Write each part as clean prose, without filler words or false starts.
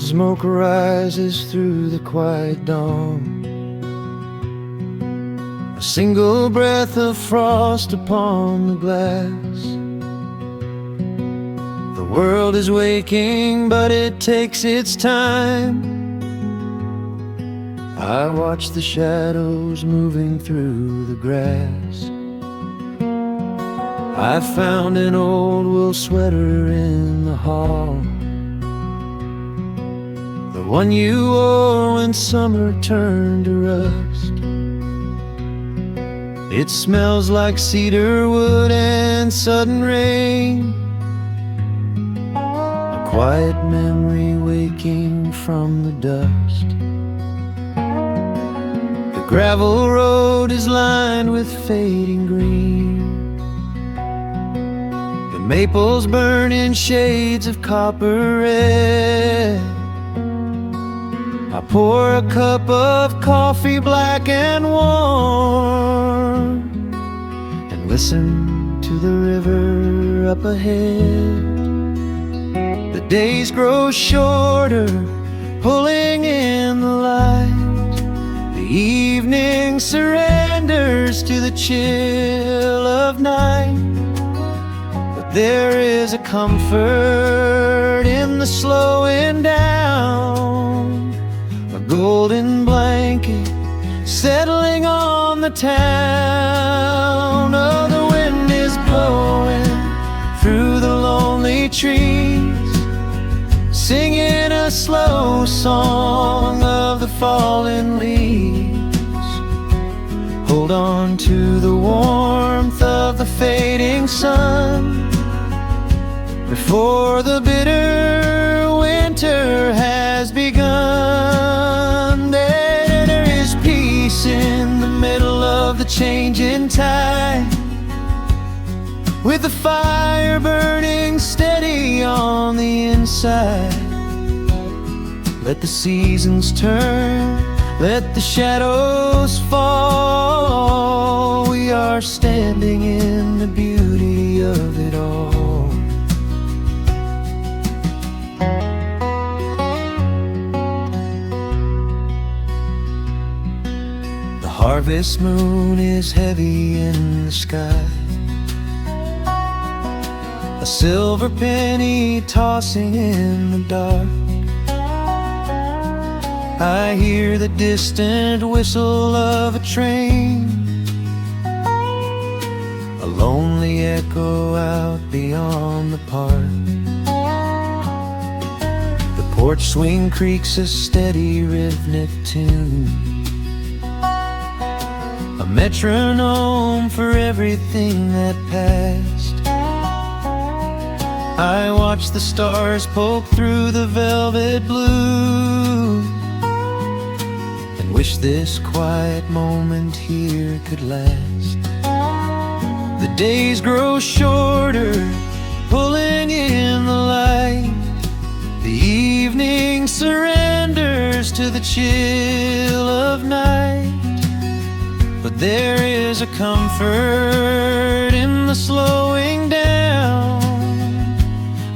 Smoke rises through the quiet dawn, a single breath of frost upon the glass. The world is waking, but it takes its time. I watch the shadows moving through the grass. I found an old wool sweater in the hall, the one you wore when summer turned to rust. It smells like cedar wood and sudden rain, a quiet memory waking from the dust. The gravel road is lined with fading green, the maples burn in shades of copper red. I pour a cup of coffee black and warm, and listen to the river up ahead. The days grow shorter, pulling in the light. The evening surrenders to the chill of night. But there is a comfort in the slowing down, a golden blanket settling on the town. Oh, the wind is blowing through the lonely trees, singing a slow song of the fallen leaves. Hold on to the warmth of the fading sun before the bitter winter has begun. There is peace in the middle of the changing tide, with the fire burning steady on the inside. Let the seasons turn, let the shadows fall. We are standing in the beauty of it all. The harvest moon is heavy in the sky, a silver penny tossing in the dark. I hear the distant whistle of a train, a lonely echo out beyond the park. The porch swing creaks a steady rhythmic tune, a metronome for everything that passed. I watch the stars poke through the velvet blue, and wish this quiet moment here could last. The days grow shorter, pulling in the light. The evening surrenders to the chill of night. But there is a comfort in the slowing down,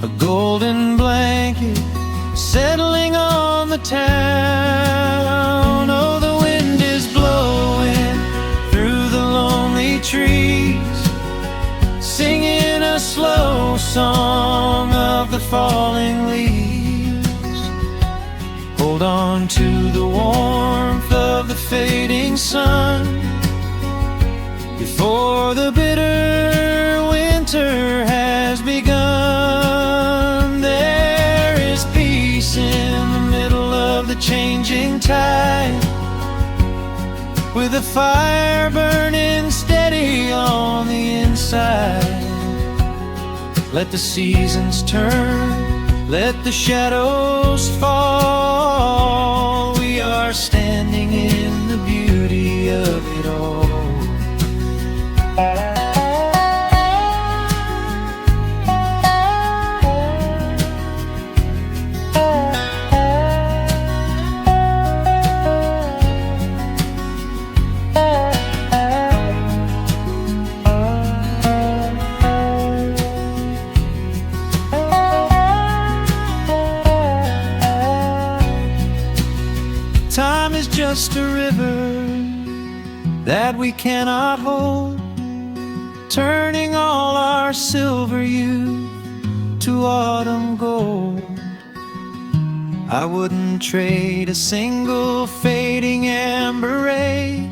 a golden blanket settling on the town. Oh, the wind is blowing through the lonely trees, singing a slow song of the falling leaves. Hold on to the warmth of the fading sun before the bitter winter has begun. There is peace in the middle of the changing tide, with a fire burning steady on the inside. Let the seasons turn, let the shadows fall. We are standing in the beauty of it all. that we cannot hold, turning all our silver youth to autumn gold. I wouldn't trade a single fading amber ray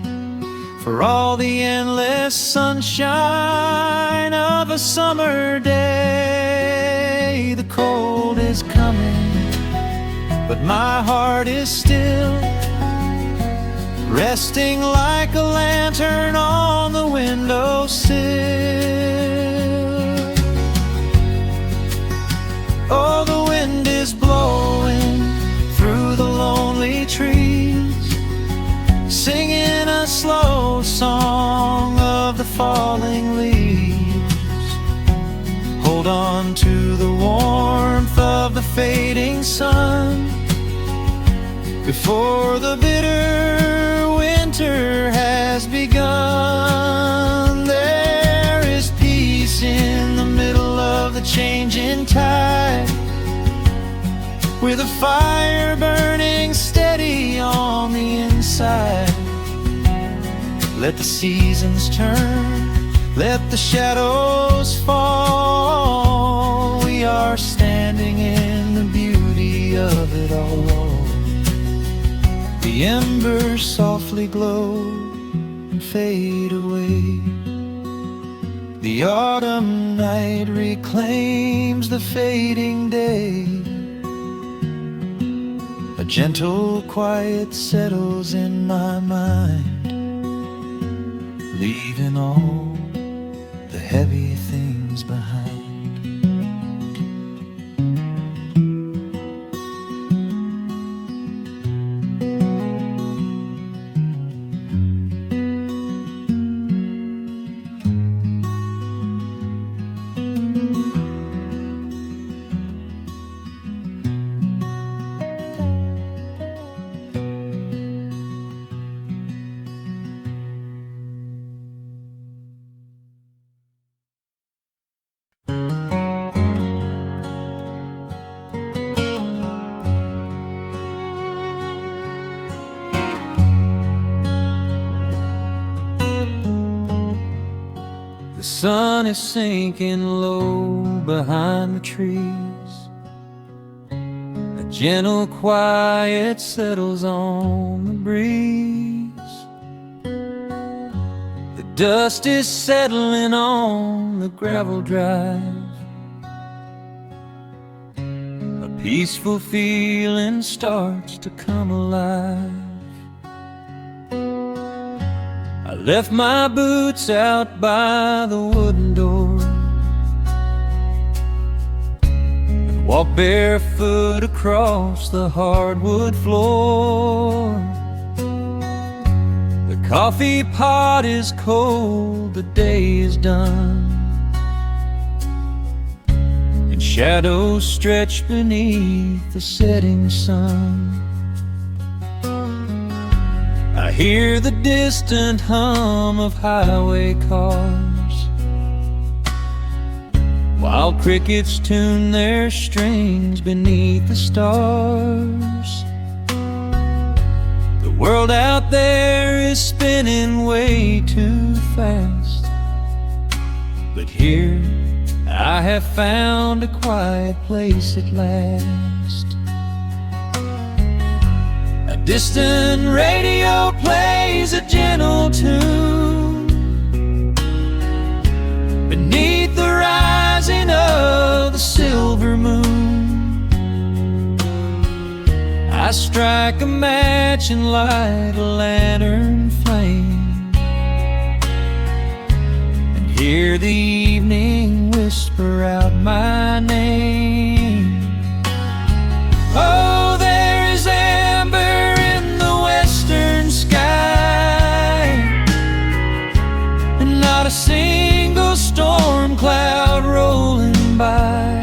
for all the endless sunshine of a summer day. The cold is coming, but my heart is still resting like a lantern on the windowsill. Oh, the wind is blowing through the lonely trees, singing a slow song of the falling leaves. Hold on to the warmth of the fading sun before the bitter winter has begun. There is peace in the middle of the changing tide, with a fire burning steady on the inside. Let the seasons turn, let the shadows fall. We are standing in the beauty of it all. The embers softly glow and fade away. The autumn night reclaims the fading day. A gentle quiet settles in my mind, leaving all the heavy things behind. The sun is sinking low behind the trees. A gentle quiet settles on the breeze. The dust is settling on the gravel drive. A peaceful feeling starts to come alive. I left my boots out by the wooden door and walked barefoot across the hardwood floor. The coffee pot is cold, the day is done, and shadows stretch beneath the setting sun. I hear the distant hum of highway cars, while crickets tune their strings beneath the stars. The world out there is spinning way too fast, but here I have found a quiet place at last. A distant radio plays a gentle tune beneath the rising of the silver moon. I strike a match and light a lantern flame, and hear the evening whisper out my name. Oh, there is amber in the western sky, and not a single storm cloud rolling by.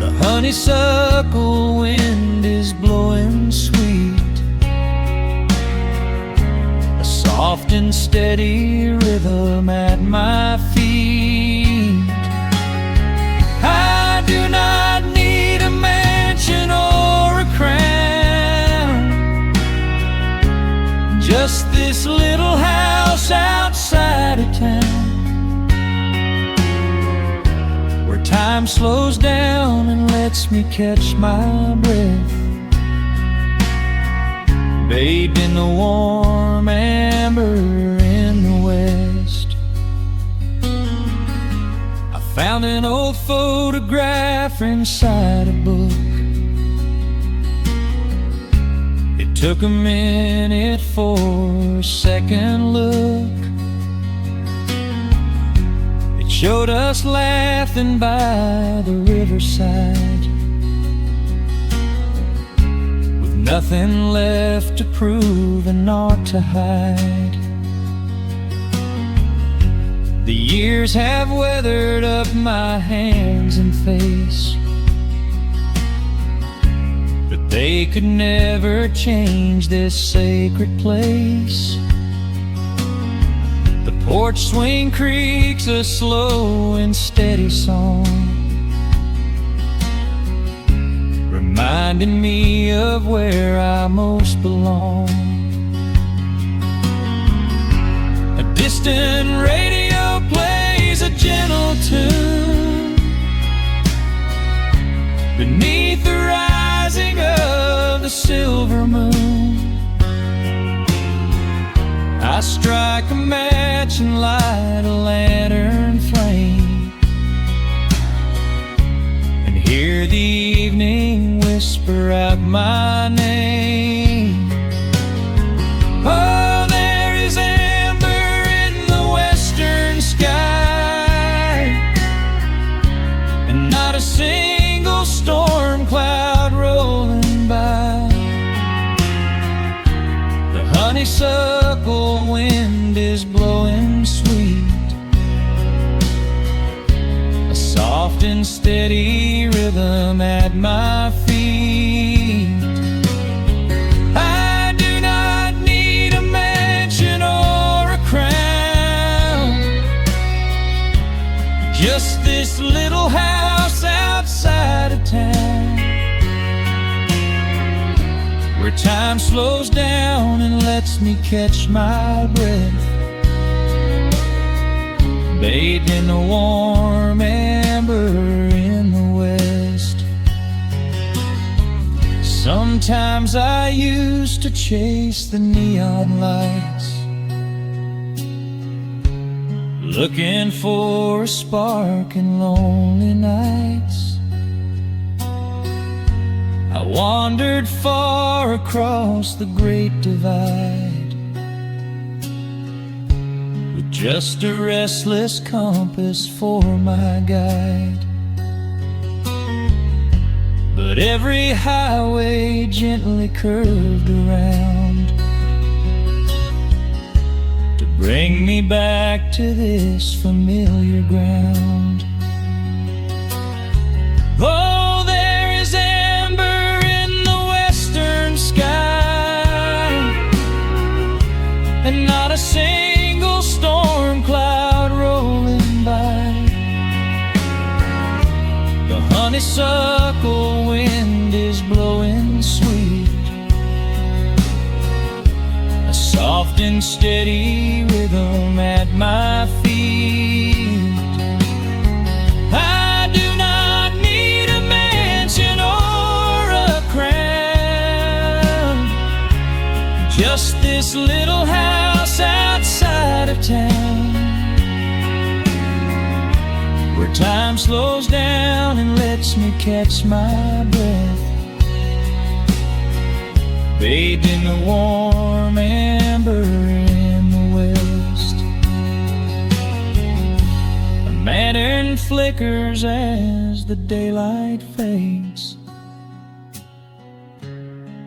The honeysuckle wind is blowing sweet, a soft and steady rhythm at my feet. I do not need a mansion or a crown, Just this little house outside of town, where time slows down and lets me catch my breath, bathed in the warm amber in the west. I found an old photograph inside a book. It took a minute for a second look. It showed us laughing by the riverside, with nothing left to prove and naught to hide. The years have weathered up my hands and face, but they could never change this sacred place. The porch swing creaks a slow and steady song, reminding me of where I most belong. A distant radio plays a gentle tune beneath the rising of the silver moon. I strike a match and light a lantern flame, and hear the evening whisper out my name. Oh, there is amber in the western sky, and not a single storm cloud rolling by. The honeysuckle wind is blowing sweet, a soft and steady rhythm at my feet. I do not need a mansion or a crown, just this little house outside of town, where time slows down and lets me catch my breath, bathed in the warm amber in the west. Sometimes I used to chase the neon lights, looking for a spark in lonely nights. I wandered far across the great divide, with just a restless compass for my guide. But every highway gently curved around to bring me back to this familiar ground. Oh, there is amber in the western sky, and not a single storm cloud rolling by. The honeysuckle wind is blowing sweet, a soft and steady rhythm at my feet. I do not need a mansion or a crown, just this little house outside of town, where time slows down and lets me catch my breath, bathed in the warm amber in the west. A lantern flickers as the daylight fades.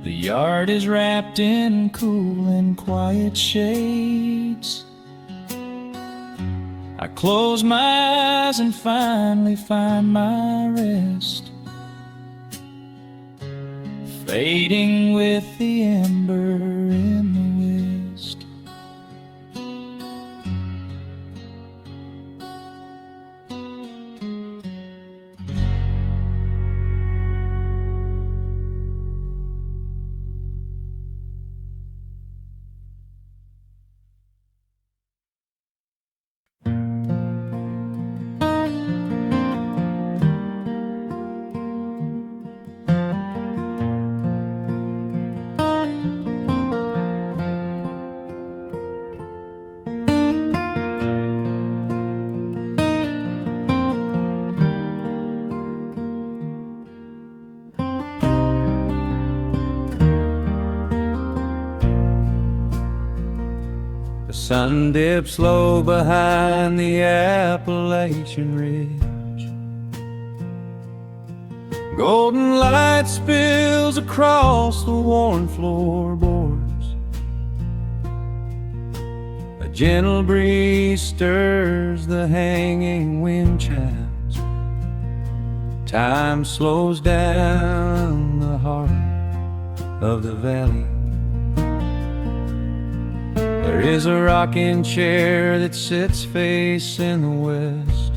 The yard is wrapped in cool and quiet shades. I close my eyes and finally find my rest, fading with the ember in the west. sun dips low behind the Appalachian Ridge. Golden light spills across the worn floorboards. A gentle breeze stirs the hanging wind chimes. Time slows down the heart of the valley. There is a rocking chair that sits facing the west,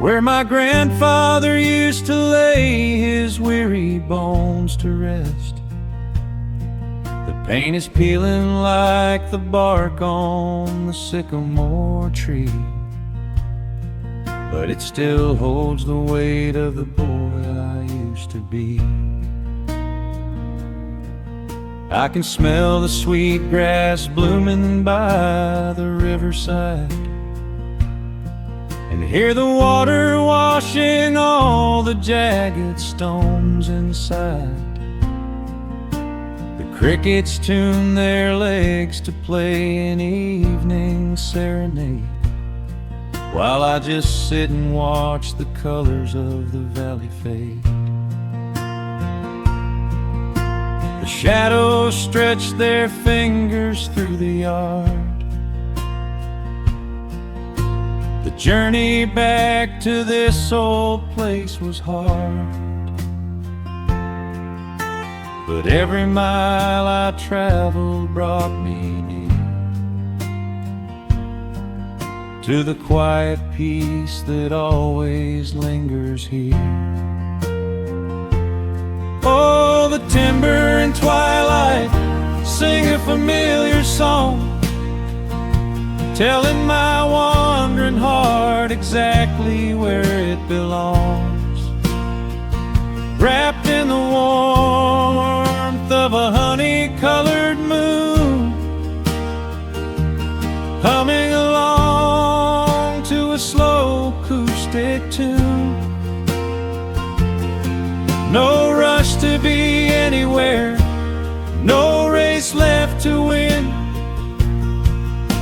where my grandfather used to lay his weary bones to rest. The paint is peeling like the bark on the sycamore tree, but it still holds the weight of the boy I used to be. I can smell the sweet grass blooming by the riverside, and hear the water washing all the jagged stones inside. The crickets tune their legs to play an evening serenade, while I just sit and watch the colors of the valley fade. The shadows stretch their fingers through the yard. The journey back to this old place was hard, but every mile I traveled brought me near to the quiet peace that always lingers here. Oh, the timber and twilight sing a familiar song, telling my wandering heart exactly where it belongs. Wrapped in the warmth of a honey-colored moon, humming along to a slow acoustic tune. No rush to be anywhere, no race left to win,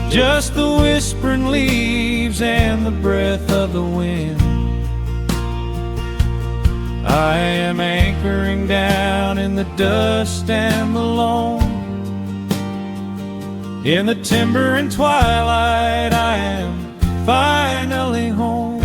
just the whispering leaves and the breath of the wind. I am anchoring down in the dust and the loam. In the timber and twilight I am finally home.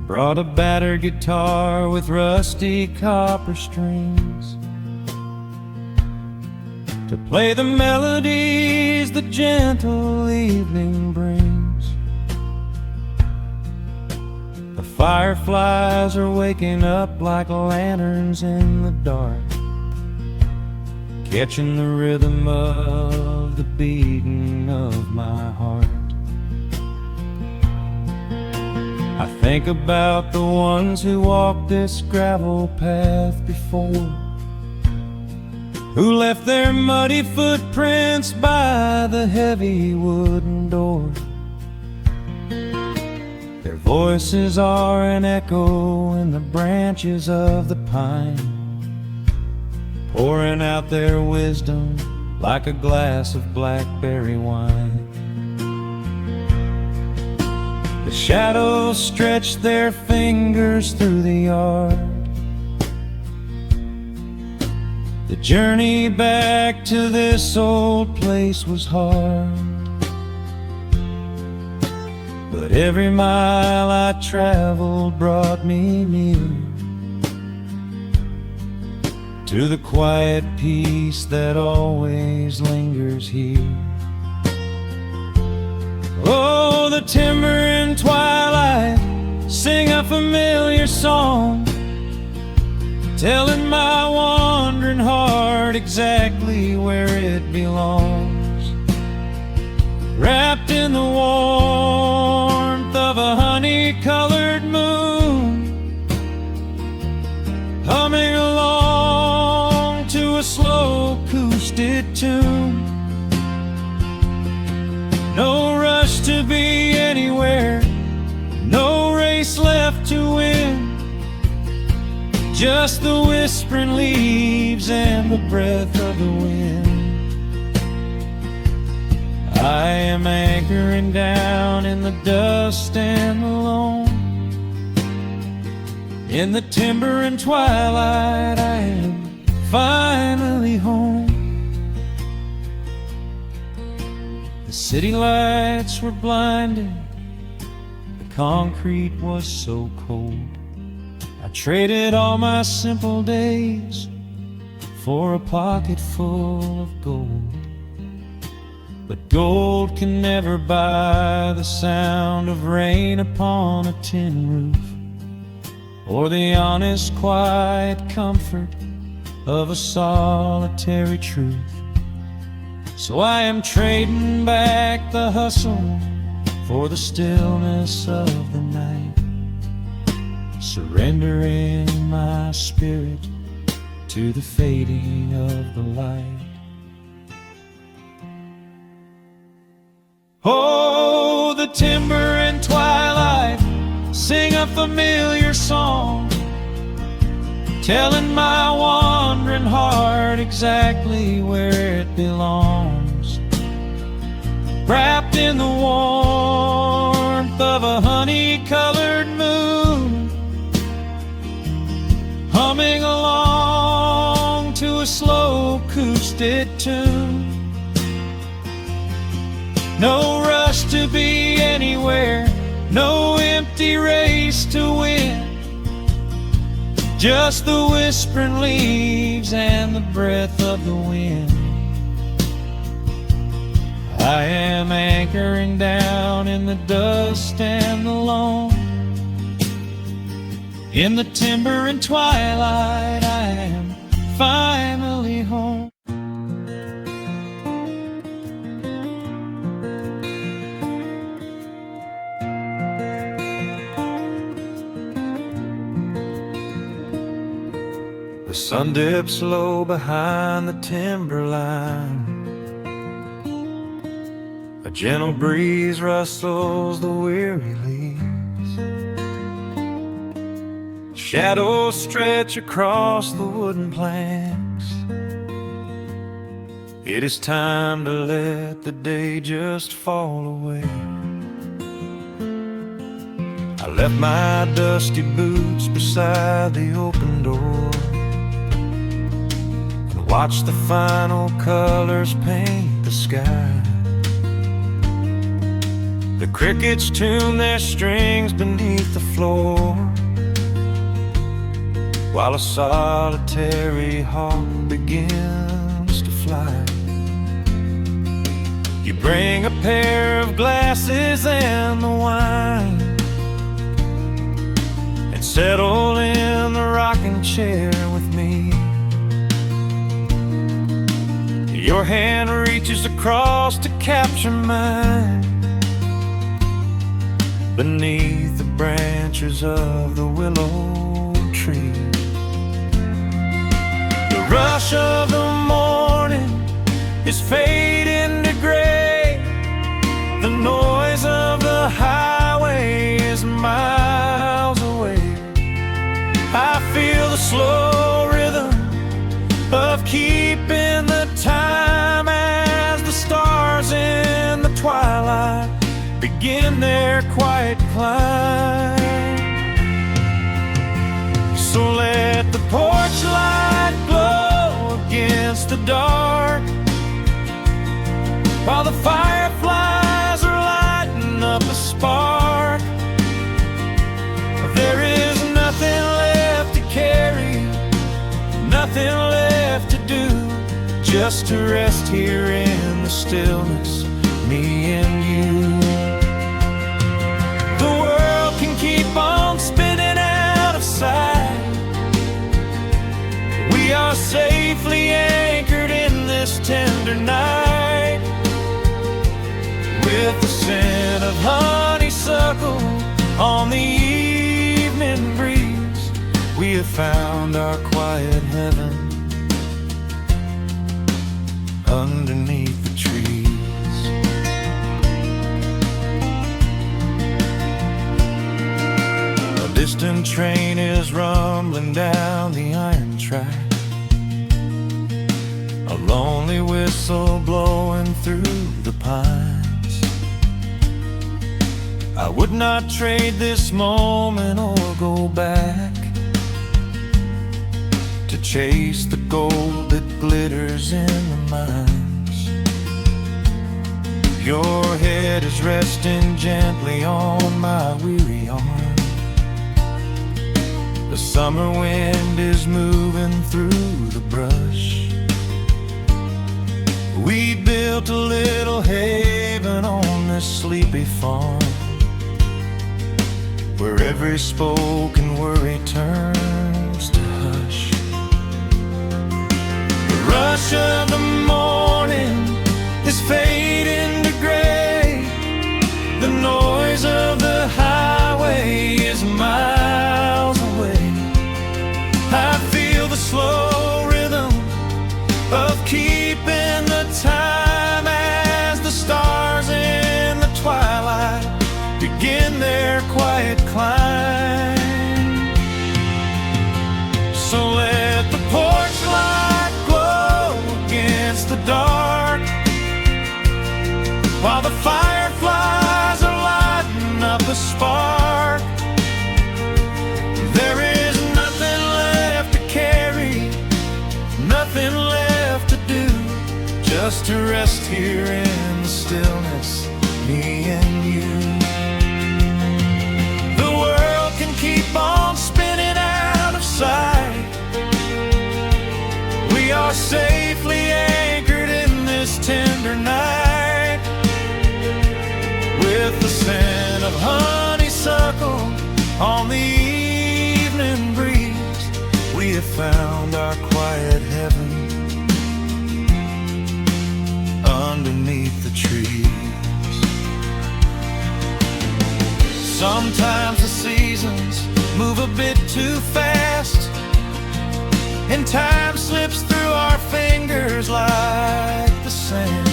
Brought a battered guitar with rusty copper strings to play the melodies the gentle evening brings. The fireflies are waking up like lanterns in the dark, catching the rhythm of the beating of my heart. I think about the ones who walked this gravel path before, who left their muddy footprints by the heavy wooden door. Their voices are an echo in the branches of the pine, pouring out their wisdom like a glass of blackberry wine. The shadows stretch their fingers through the yard. The journey back to this old place was hard, but every mile I traveled brought me near to the quiet peace that always lingers here. Oh, the timber and twilight sing a familiar song, telling my wandering heart exactly where it belongs. Wrapped in the warmth of a honey-colored moon, humming along to a slow acoustic tune. No rush to be anywhere, no race left to win, just the whispering leaves and the breath of the wind. I am anchoring down in the dust and alone. In the timber and twilight, I am finally home. The city lights were blinding, the concrete was so cold. I traded all my simple days for a pocket full of gold. But gold can never buy the sound of rain upon a tin roof, or the honest, quiet comfort of a solitary truth. So I am trading back the hustle for the stillness of the night, surrendering my spirit to the fading of the light. Oh, the timber and twilight sing a familiar song, telling my wandering heart exactly where it belongs. Wrapped in the warmth of a honey-colored moon, humming along to a slow acoustic tune. No rush to be anywhere, no empty race to win, just the whispering leaves and the breath of the wind. I am anchoring down in the dust and the loam. In the timber and twilight, I am finally home. The sun dips low behind the timberline. A gentle breeze rustles the weary leaves. Shadows stretch across the wooden planks. It is time to let the day just fall away. I left my dusty boots beside the open door, watch the final colors paint the sky. The crickets tune their strings beneath the floor, while a solitary hawk begins to fly. You bring a pair of glasses and the wine, and settle in the rocking chair with me. Your hand reaches across to capture mine, beneath the branches of the willow tree. The rush of the morning is fading to gray. The noise of the highway is miles away. I feel the slow rhythm of keeping the time as the stars in the twilight begin their quiet climb. So let the porch light glow against the dark, while the fireflies are lighting up a spark. There is nothing left to carry, nothing left to do, just to rest here in the stillness, me and you. The world can keep on spinning out of sight, are safely anchored in this tender night, with the scent of honeysuckle on the evening breeze. We have found our quiet heaven underneath the trees. A distant train is rumbling down the iron track, a lonely whistle blowing through the pines. I would not trade this moment or go back to chase the gold that glitters in the mines. Your head is resting gently on my weary arm. The summer wind is moving through the brush. We built a little haven on this sleepy farm, where every spoken worry turns to hush. The rush of the morning is fading to gray. The noise of the highway is miles away. I feel the slow rhythm of keeping the time as the stars in the twilight begin their quiet climb. So let the porch light glow against the dark, while the fireflies are lighting up a spark. There is nothing left to carry, nothing left to do, just to rest here in the stillness, me and you. The world can keep on spinning out of sight. We are safely anchored in this tender night, with the scent of honeysuckle on the evening breeze. We have found our quiet heaven underneath the trees. Sometimes the seasons move a bit too fast, and time slips through our fingers like the sand.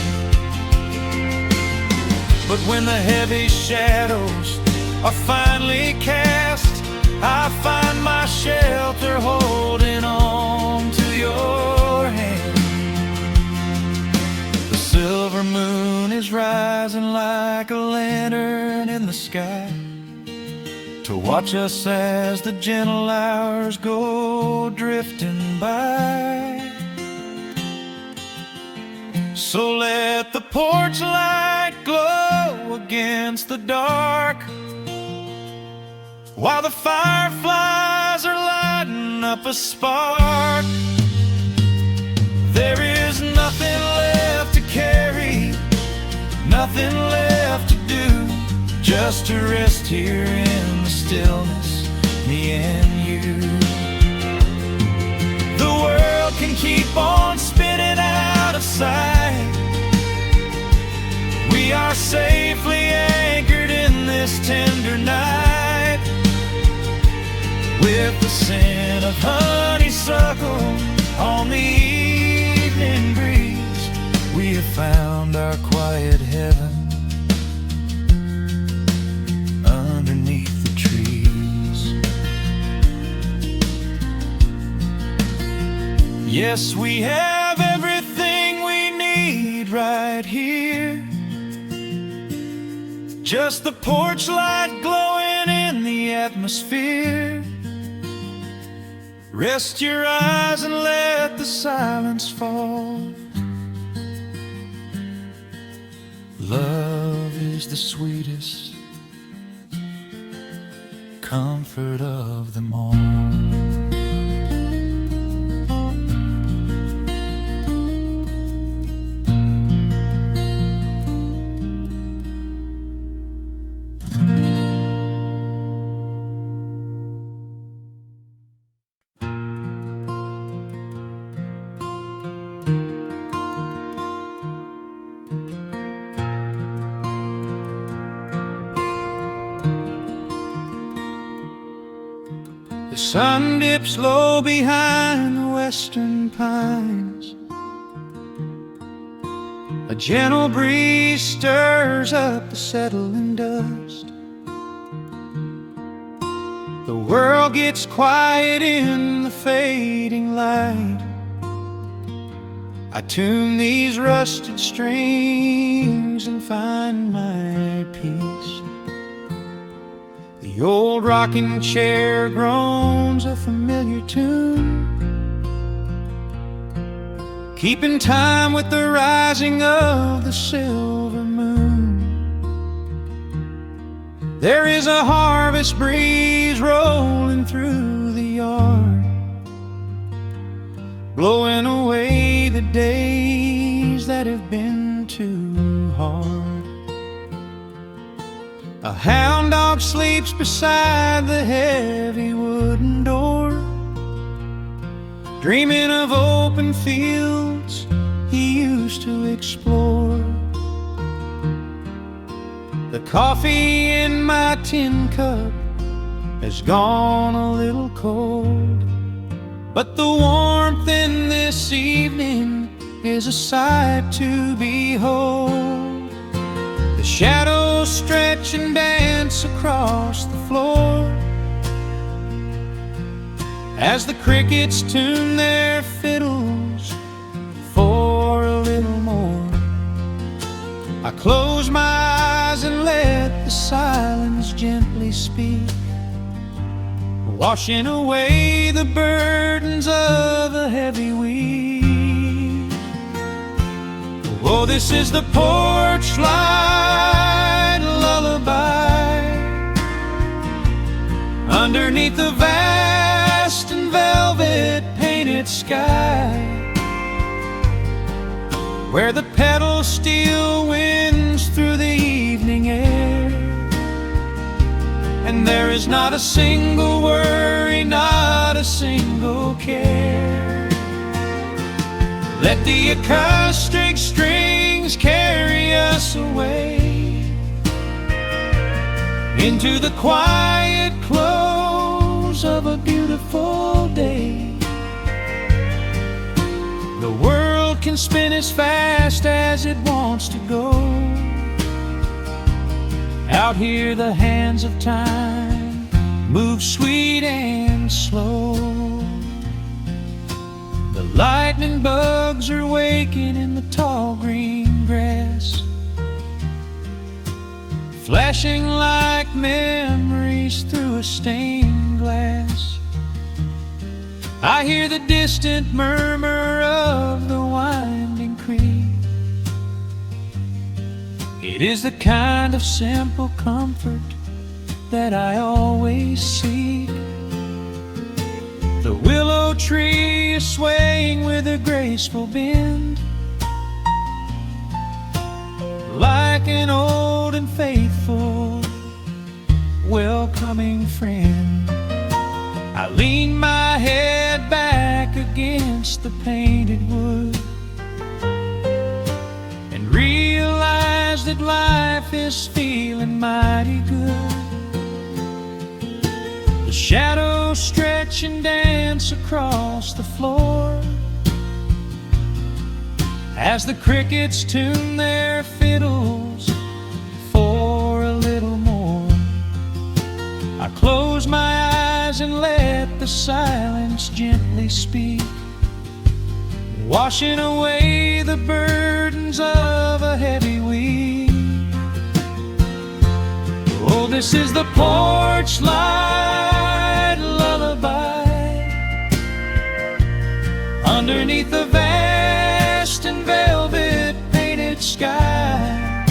But when the heavy shadows are finally cast, I find my shelter holding on to your hand. The silver moon is rising like a lantern in the sky, to watch us as the gentle hours go drifting by. So let the porch light glow against the dark, while the fireflies are lighting up a spark. There is nothing left to carry, nothing left to do, just to rest here in the stillness, me and you. The world can keep on spinning out of sight. We are safely anchored in this tender night, with the scent of honeysuckle on the evening breeze. We have found our quiet heaven underneath the trees. Yes, we have everything we need right here, just the porch light glowing in the atmosphere. Rest your eyes and let the silence fall. Love is the sweetest comfort of them all. sun dips low behind the western pines. A gentle breeze stirs up the settling dust. The world gets quiet in the fading light. I tune these rusted strings and find my peace. The old rocking chair groans a familiar tune, keeping time with the rising of the silver moon. There is a harvest breeze rolling through the yard, blowing away the days that have been too hard. A hound dog sleeps beside the heavy wooden door, dreaming of open fields he used to explore. The coffee in my tin cup has gone a little cold, but the warmth in this evening is a sight to behold. The shadows stretch and dance across the floor as the crickets tune their fiddles for a little more. I close my eyes and let the silence gently speak, washing away the burdens of a heavy week. Oh, this is the porch light lullaby underneath the vast and velvet painted sky, where the pedal steel winds through the evening air, and there is not a single worry, not a single care. Let the acoustic strings carry us away into the quiet close of a beautiful day. The world can spin as fast as it wants to go. Out here the hands of time move sweet and slow. The lightning bugs are waking in the tall green grass, flashing like memories through a stained glass. I hear the distant murmur of the winding creek. It is the kind of simple comfort that I always seek. The willow tree is swaying with a graceful bend, like an old and faithful welcoming friend. I lean my head back against the painted wood and realize that life is feeling mighty good. The shadows stretch and dance across the floor as the crickets tune their fiddles for a little more. I close my eyes and let the silence gently speak, washing away the burdens of a heavy week. Oh, this is the porch light lullaby underneath the vast and velvet painted sky,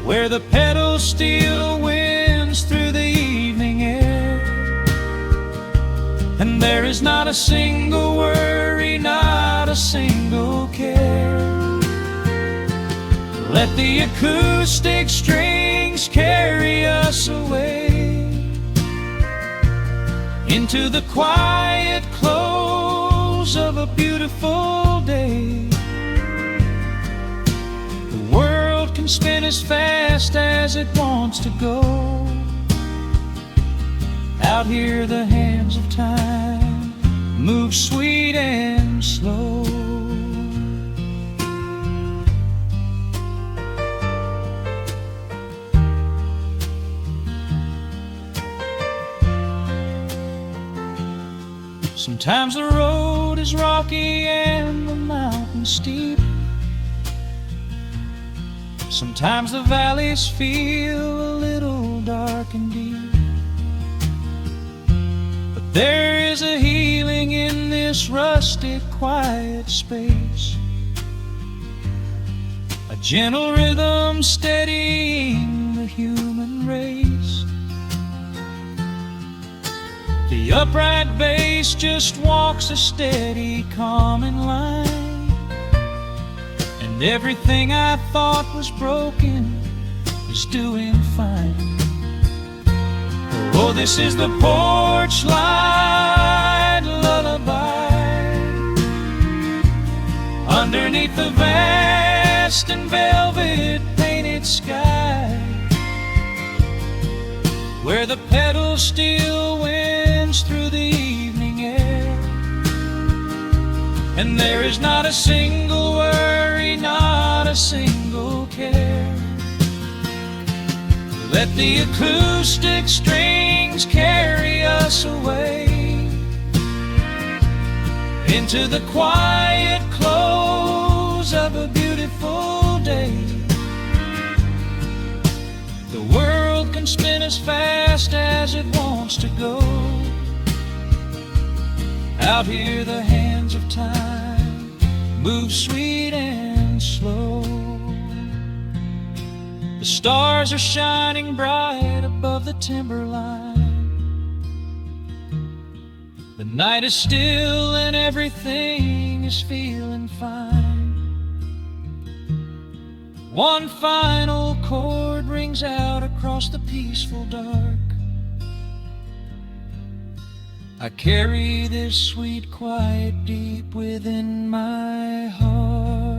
where the pedal steel winds through the evening air, and there is not a single worry, not a single care. Let the acoustic strings carry us away into the quiet close of a beautiful day. The world can spin as fast as it wants to go. Out here the hands of time move sweet and slow. Sometimes the road is rocky and the mountain steep. Sometimes the valleys feel a little dark and deep. But there is a healing in this rustic, quiet space, a gentle rhythm steadying the human race. The upright bass just walks a steady, calming line, and everything I thought was broken is doing fine. Oh, this is the porch light lullaby underneath the vast and velvet painted sky, where the pedals still winds through the evening air, and there is not a single worry, not a single care. Let the acoustic strings carry us away into the quiet close of a beautiful day. The world can spin as fast as it wants to go. Out here the hands of time move sweet and slow. The stars are shining bright above the timberline. The night is still and everything is feeling fine. One final chord rings out across the peaceful dark. I carry this sweet quiet deep within my heart.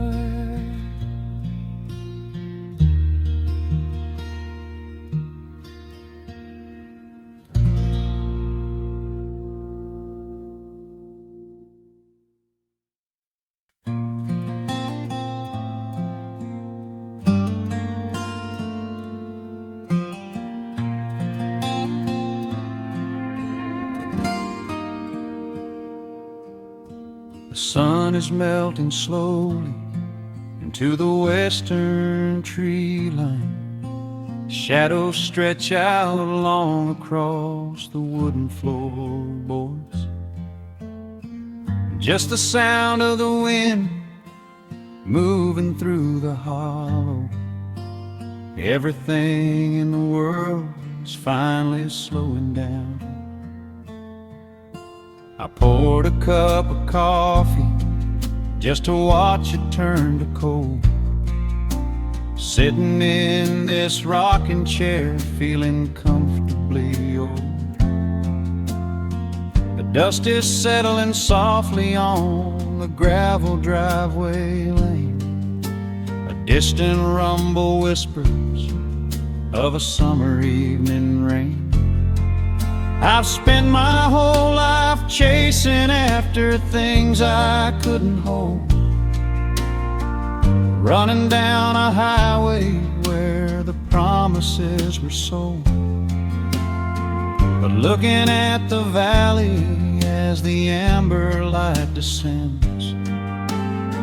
The sun is melting slowly into the western tree line. Shadows stretch out long across the wooden floorboards. Just the sound of the wind moving through the hollow. Everything in the world is finally slowing down. I poured a cup of coffee just to watch it turn to cold. Sitting in this rocking chair, feeling comfortably old. The dust is settling softly on the gravel driveway lane. A distant rumble whispers of a summer evening rain. I've spent my whole life chasing after things I couldn't hold, running down a highway where the promises were sold. But looking at the valley as the amber light descends,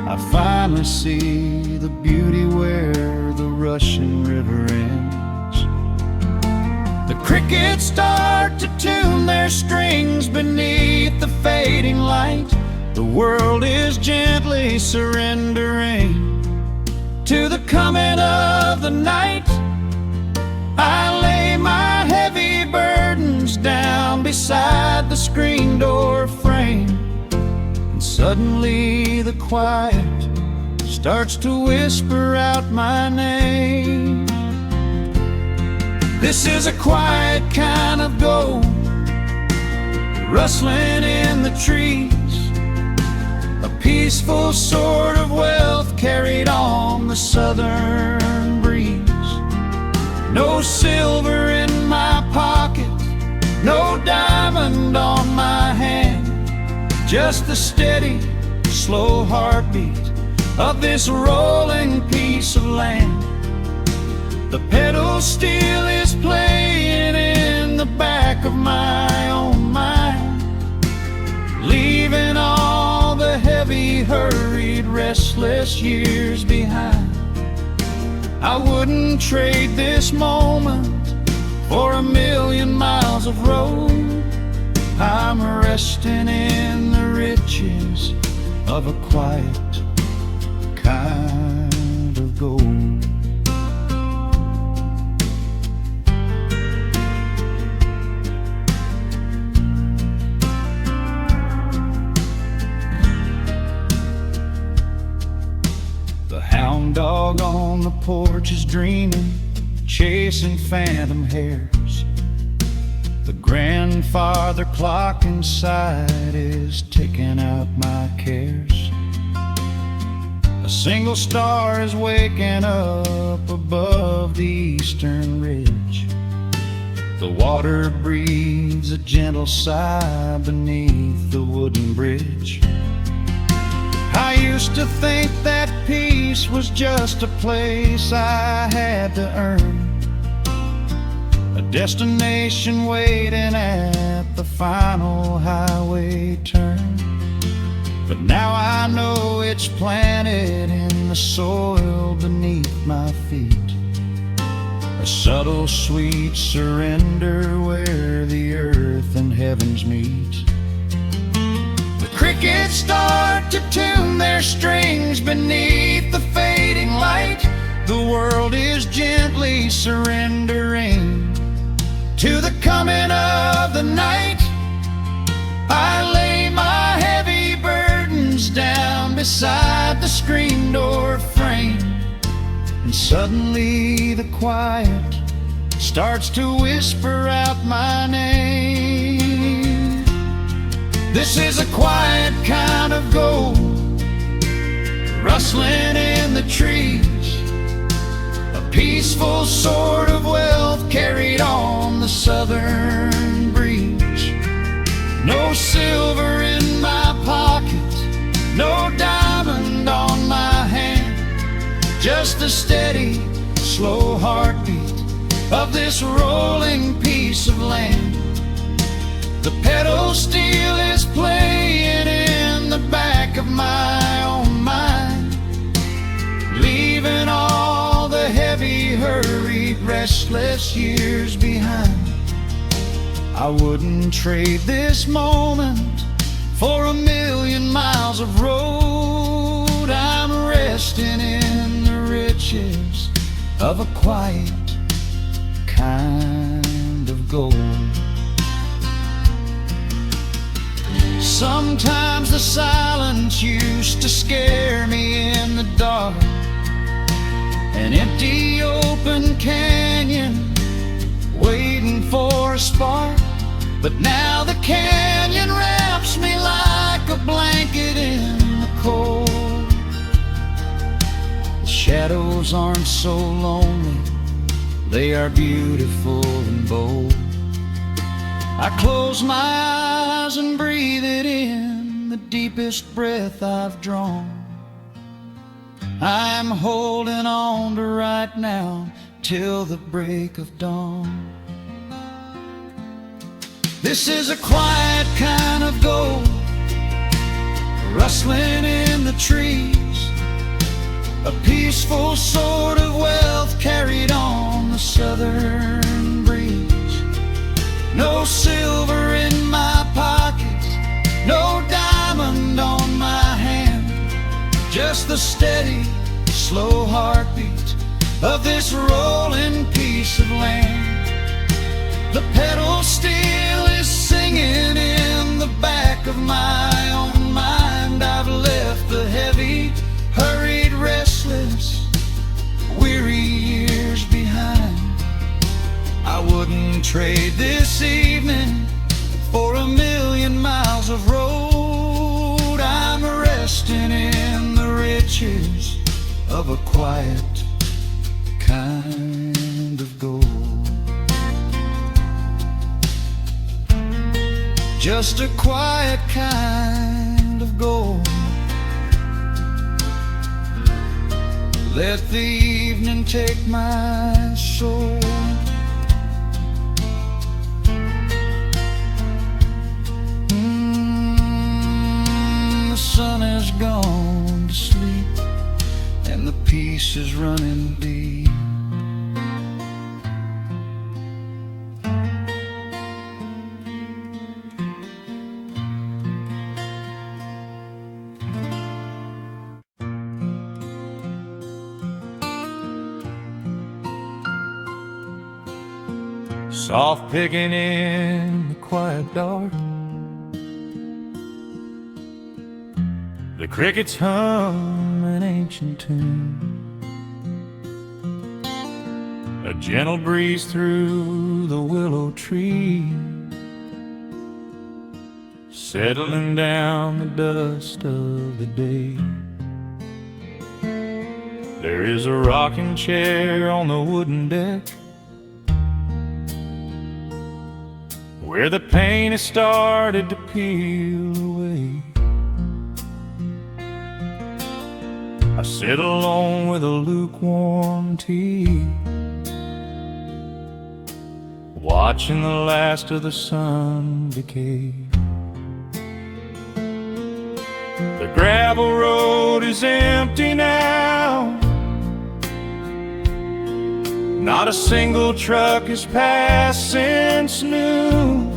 I finally see the beauty where the rushing river ends. The crickets start to tune their strings beneath the fading light. The world is gently surrendering to the coming of the night. I lay my heavy burdens down beside the screen door frame, and suddenly the quiet starts to whisper out my name. This is a quiet kind of gold, rustling in the trees, a peaceful sort of wealth carried on the southern breeze. No silver in my pocket, no just the steady, slow heartbeat of this rolling piece of land. The pedal steel is playing in the back of my own mind, leaving all the heavy, hurried, restless years behind. I wouldn't trade this moment for 1,000,000 miles of road. I'm resting in the riches of a quiet kind of gold. The hound dog on the porch is dreaming, chasing phantom hares. The grandfather clock inside is ticking out my cares. A single star is waking up above the eastern ridge. The water breathes a gentle sigh beneath the wooden bridge. I used to think that peace was just a place I had to earn, a destination waiting at the final highway turn. But now I know it's planted in the soil beneath my feet, a subtle, sweet surrender where the earth and heavens meet. The crickets start to tune their strings beneath the fading light. The world is gently surrendering to the coming of the night. I lay my heavy burdens down beside the screen door frame, and suddenly the quiet starts to whisper out my name. This is a quiet kind of gold, rustling in the trees, a peaceful sort of wealth carried on the southern breeze. No silver in my pocket, no diamond on my hand, just the steady, slow heartbeat of this rolling piece of land. The pedal steel is playing in the back of my own mind, leaving all the heavy, hurried, restless years behind. I wouldn't trade this moment for 1,000,000 miles of road. I'm resting in the riches of a quiet kind of gold. Sometimes the silence used to scare me in the dark, an empty open canyon waiting for a spark. But now the canyon wraps me like a blanket in the cold. The shadows aren't so lonely, they are beautiful and bold. I close my eyes and breathe it in, the deepest breath I've drawn. I'm holding on to right now till the break of dawn. This is a quiet kind of gold, rustling in the trees, a peaceful sort of wealth carried on the southern breeze. No silver in my pocket, no diamond on my hand, just the steady, slow heartbeat of this rolling piece of land. The pedal steel is singing in the back of my own mind. I've left the heavy, hurried, restless, weary years behind. I wouldn't trade this evening for 1,000,000 miles of road. I'm resting in the riches of a quiet kind of gold. Just a quiet kind Let the evening take my soul. The sun has gone to sleep, and the peace is running deep. Soft picking in the quiet dark, the crickets hum an ancient tune. A gentle breeze through the willow tree, settling down the dust of the day. There is a rocking chair on the wooden deck, where the paint has started to peel away. I sit alone with a lukewarm tea, watching the last of the sun decay. The gravel road is empty now, not a single truck has passed since noon.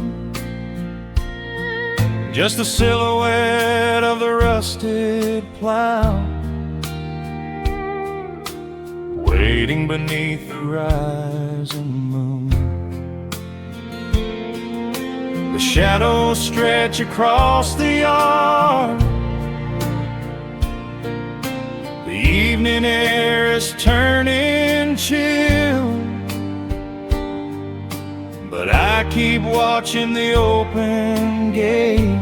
Just the silhouette of the rusted plow, waiting beneath the rising moon. The shadows stretch across the yard, the evening air is turning chill, but I keep watching the open gate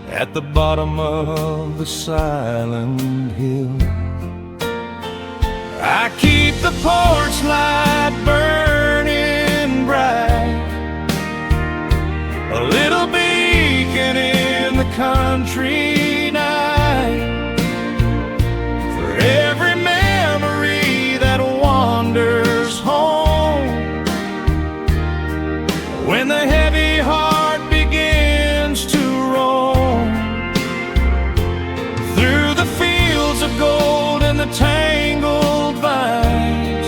at the bottom of the silent hill. I keep the porch light burning bright, a little beacon in the country night, for every memory that wanders home. When the heavy heart begins to roam through the fields of gold and the tangled vines,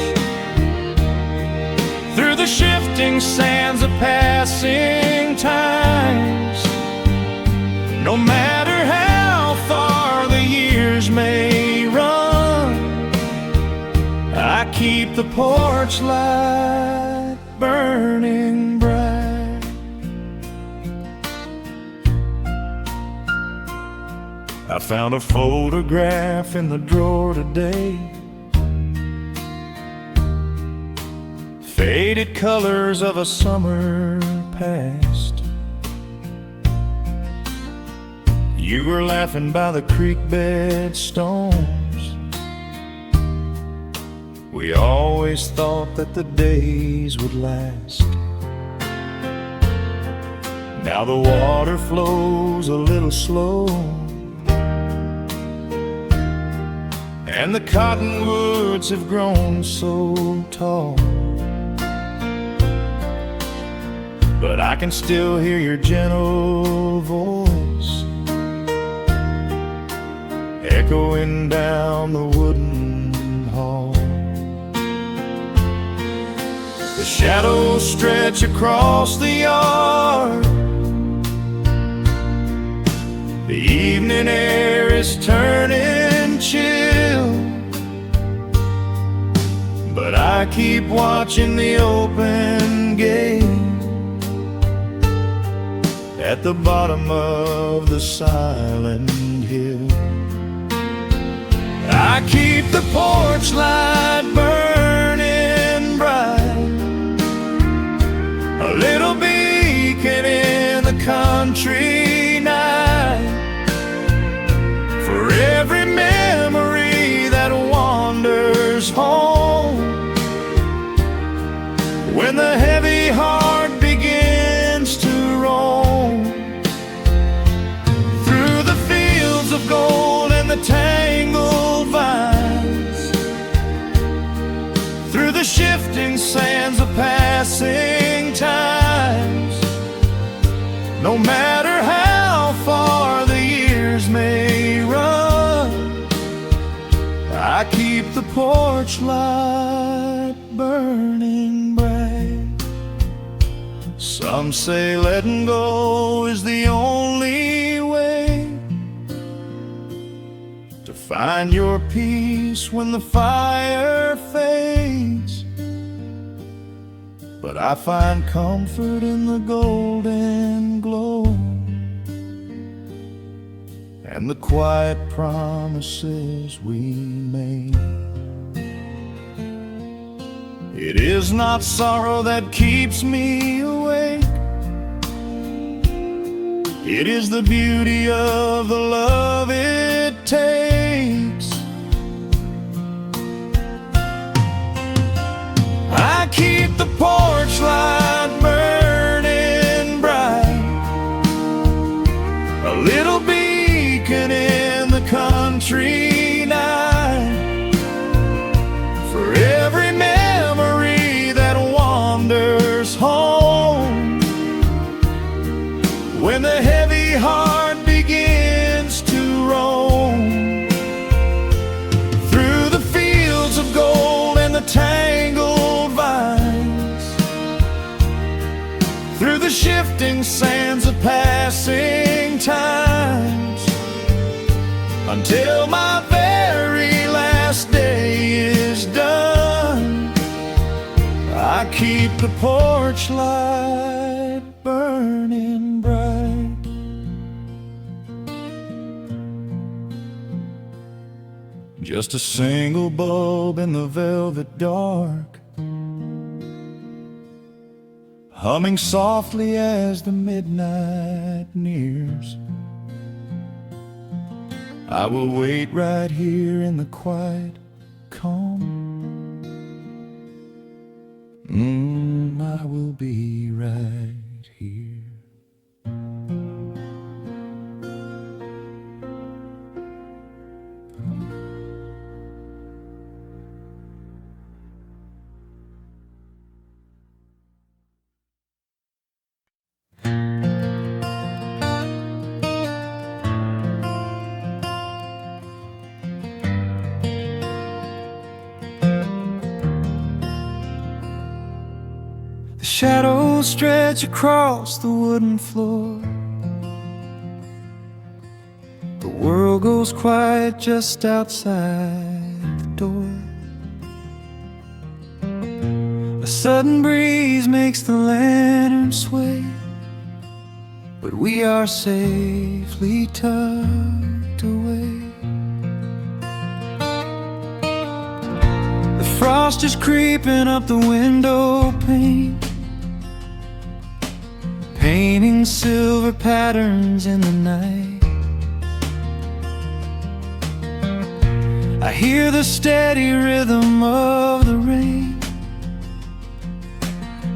through the shifting sands of passing times, no matter how far the years may run, I keep the porch light burning bright. I found a photograph in the drawer today, faded colors of a summer past. You were laughing by the creek bed stones. We always thought that the days would last. Now the water flows a little slow, and the cottonwoods have grown so tall, but I can still hear your gentle voice echoing down the wooden hall. The shadows stretch across the yard, the evening air is turning chill, but I keep watching the open gate at the bottom of the silent hill. I keep the porch light burning bright, a little beacon in the country night, for every memory that wanders home. When the heavy heart begins to roam through the fields of gold and the tangled keep the porch light burning bright. Some say letting go is the only way to find your peace when the fire fades. But I find comfort in the golden glow and the quiet promises we made. It is not sorrow that keeps me awake. It is the beauty of the love it takes. I keep the porch light burning bright, a little beacon in the country night, for every memory that wanders home. When the heavy heart begins to roam through the fields of gold and the tangled vines, through the shifting sands of passing times, until my very last day is done, I keep the porch light burning bright. Just a single bulb in the velvet dark, humming softly as the midnight nears. I will wait right here in the quiet calm. I will be right here. The shadows stretch across the wooden floor. The world goes quiet just outside the door. A sudden breeze makes the lantern sway, but we are safely tucked away. The frost is creeping up the window pane, painting silver patterns in the night. I hear the steady rhythm of the rain,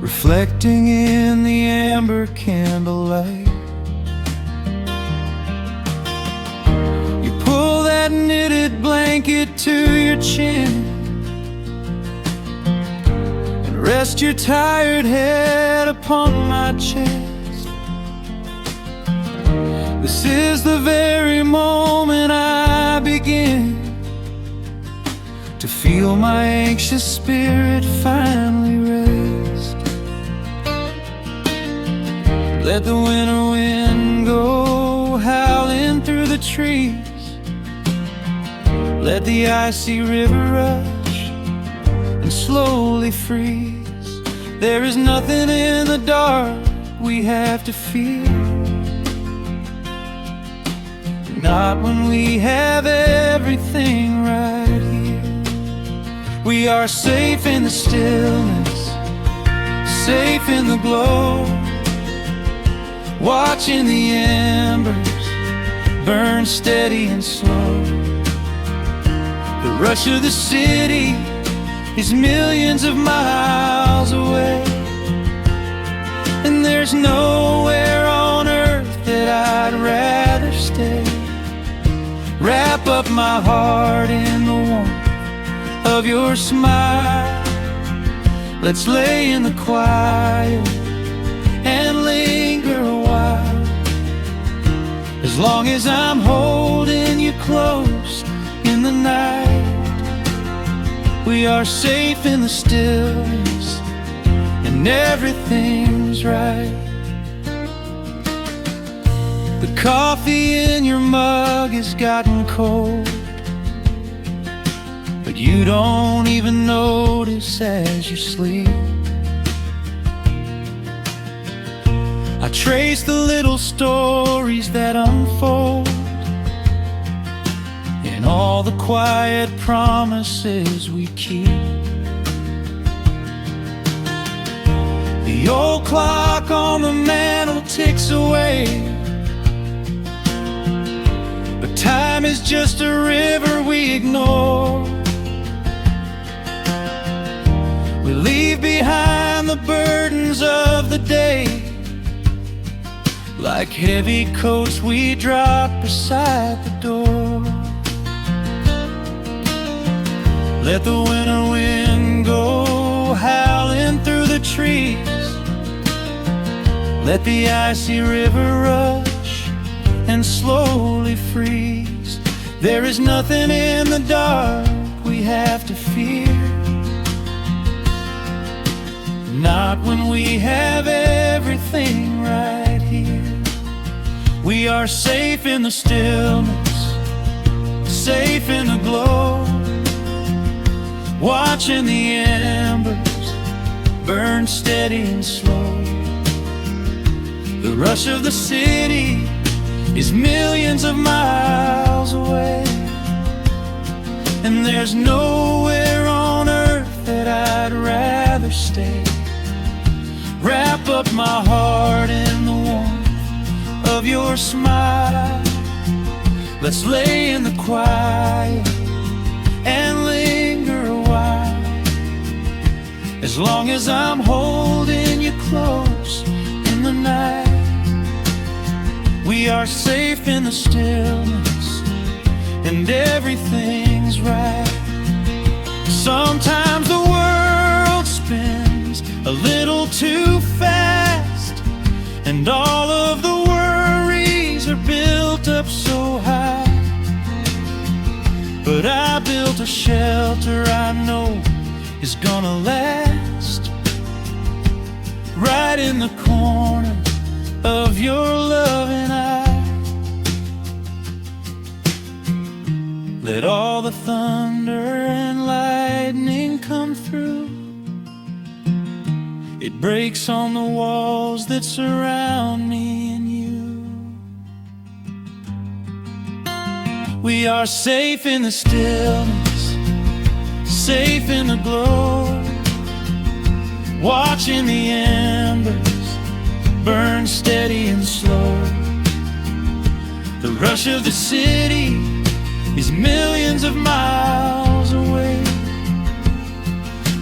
reflecting in the amber candlelight. You pull that knitted blanket to your chin and rest your tired head upon my chest. This is the very moment I begin to feel my anxious spirit finally rest. Let the winter wind go howling through the trees. Let the icy river rush and slowly freeze. There is nothing in the dark we have to fear, not when we have everything right here. We are safe in the stillness, safe in the glow, watching the embers burn steady and slow. The rush of the city is millions of miles away, and there's nowhere on earth that I'd rather stay. Wrap up my heart in the warmth of your smile. Let's lay in the quiet and linger a while. As long as I'm holding you close in the night, We are safe in the stillness, and everything's right. The coffee in your mug has gotten cold, but you don't even notice as you sleep. I trace the little stories that unfold in all the quiet promises we keep. The old clock on the mantle ticks away, but time is just a river we ignore. We leave behind the burdens of the day, like heavy coats we drop beside the door. Let the winter wind go howling through the trees. Let the icy river rush and slowly freeze. There is nothing in the dark we have to fear, not when we have everything right here. We are safe in the stillness, safe in the glow, watching the embers burn steady and slow. The rush of the city is millions of miles away, and there's nowhere on earth that I'd rather stay. Wrap up my heart in the warmth of your smile. Let's lay in the quiet and linger a while. As long as I'm holding you close in the night, we are safe in the stillness, and everything's right. Sometimes the world spins a little too fast, and all of the worries are built up so high. But I built a shelter I know is gonna last, right in the corner of your loving eye. Let all the thunder and lightning come through. It breaks on the walls that surround me and you. We are safe in the stillness, safe in the glow, watching the embers burn steady and slow. The rush of the city is millions of miles away,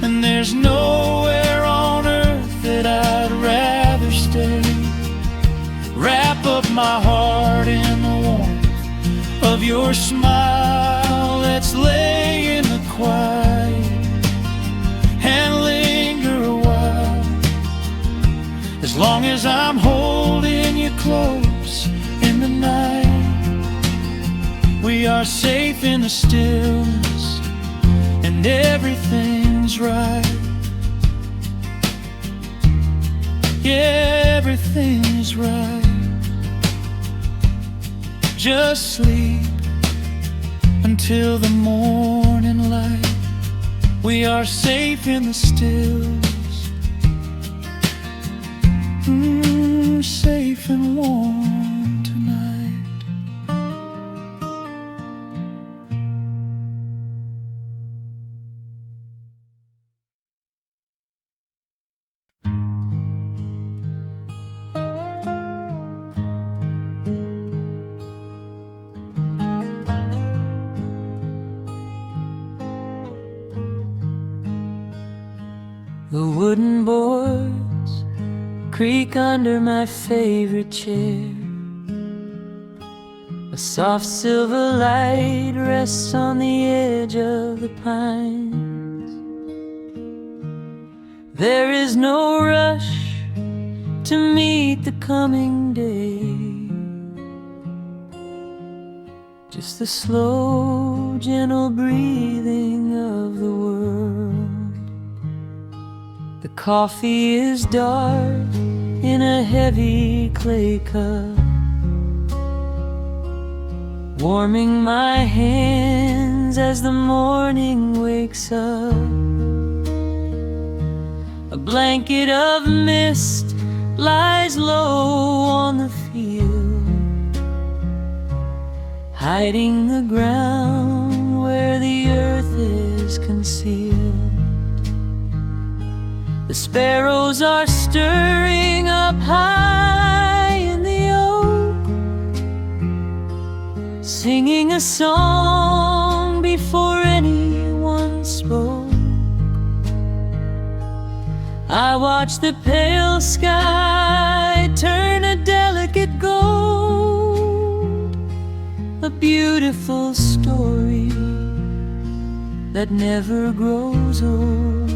and there's nowhere on earth that I'd rather stay. Wrap up my heart in the warmth of your smile. Let's lay in the quiet and linger a while. As long as I'm holding you close in the night, we are safe in the stillness, and everything's right. Yeah, everything's right. Just sleep until the morning light. We are safe in the stillness, safe and warm tonight. The wooden boards creak under my favorite chair. A soft silver light rests on the edge of the pines. There is no rush to meet the coming day, Just the slow, gentle breathing of the world. The coffee is dark in a heavy clay cup, warming my hands as the morning wakes up. A blanket of mist lies low on the field, hiding the ground where the earth is concealed. The sparrows are stirring up high in the oak, singing a song before anyone spoke. I watch the pale sky turn a delicate gold, a beautiful story that never grows old.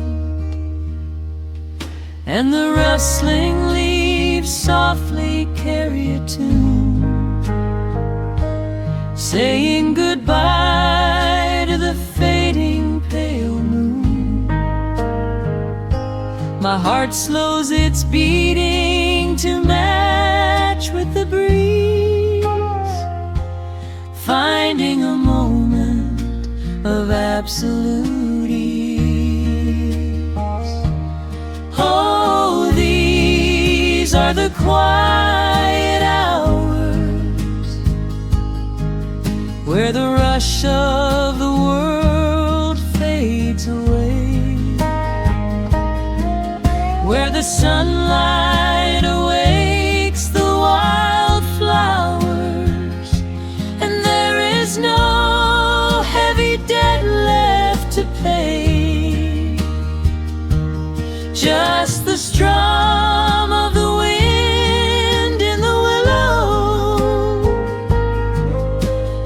And the rustling leaves softly carry a tune, saying goodbye to the fading pale moon. My heart slows its beating to match with the breeze, finding a moment of absolute ease. Oh, these are the quiet hours where the rush of the world fades away, where the sunlight awakes the wildflowers, and there is no heavy debt left to pay. Just the strum of the wind in the willow,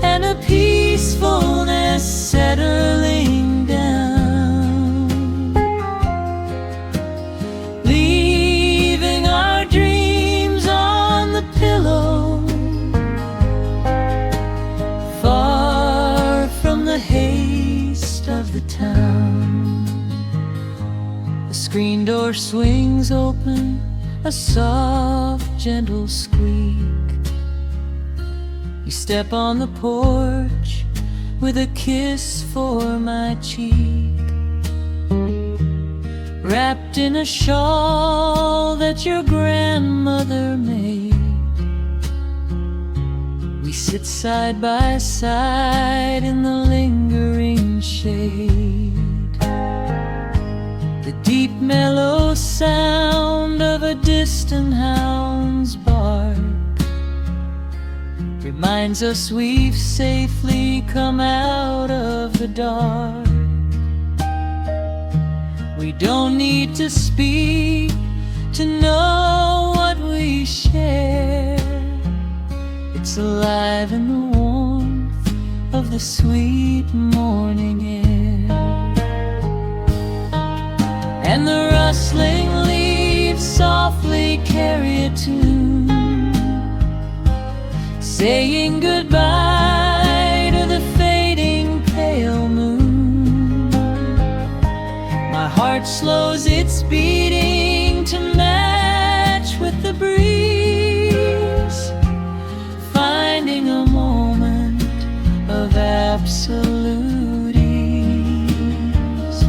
and a peacefulness settling down, leaving our dreams on the pillow, far from the haste of the town. The screen door swings open, a soft, gentle squeak. You step on the porch with a kiss for my cheek, wrapped in a shawl that your grandmother made. We sit side by side in the lingering shade. The deep mellow sound of a distant hound's bark reminds us we've safely come out of the dark. We don't need to speak to know what we share. It's alive in the warmth of the sweet morning air. And the rustling leaves softly carry a tune, saying goodbye to the fading pale moon. My heart slows its beating to match with the breeze, finding a moment of absolute ease.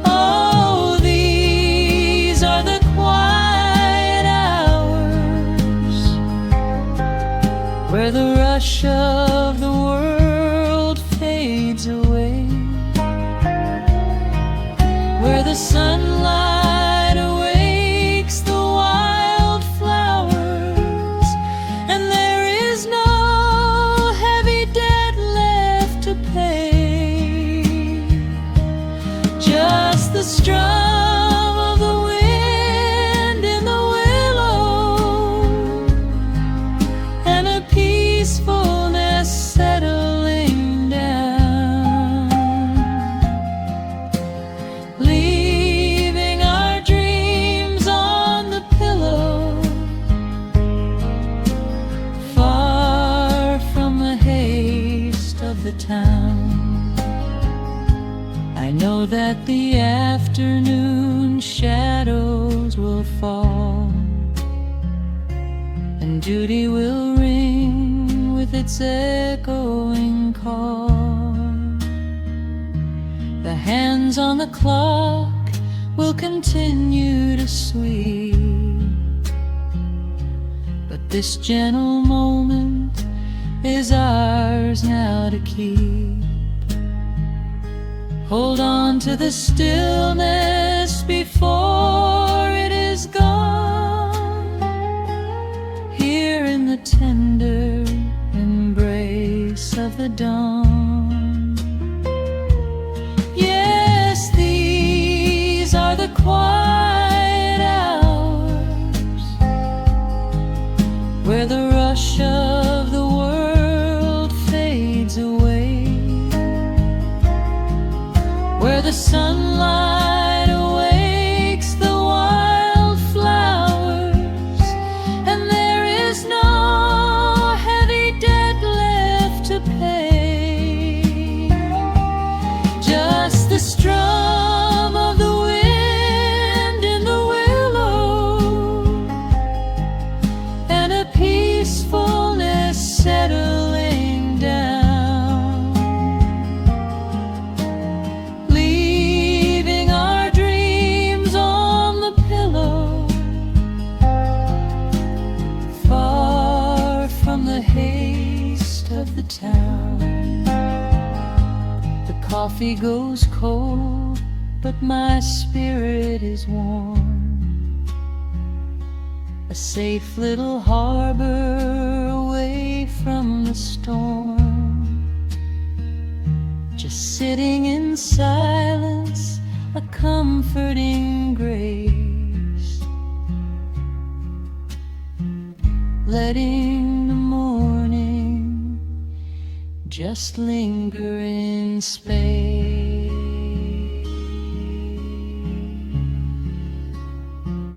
Oh, these are the quiet hours where the rush of the world fades away, where the sunlight awakes the wildflowers, and there is no heavy debt left to pay. Just the strum of the wind in the willow, and a peacefulness settling down, leaving our dreams on the pillow, far from the haze the town. I know that the afternoon shadows will fall, and duty will ring with its echoing call. The hands on the clock will continue to sweep, but this gentle moment is ours now to keep. Hold on to the stillness before it is gone, here in the tender embrace of the dawn. Yes, these are the quiet hours, where the rush of the world fades away, where the sunlight awakes the wildflowers, and there is no heavy debt left to pay. Just the strum of the wind in the willow, and a peacefulness settling down, leaving our dreams on the pillow, far from the haste of the town. The coffee goes cold, but my spirit is warm, a safe little harbor away from the storm. Just sitting in silence, a comforting grace, letting the morning just linger in space.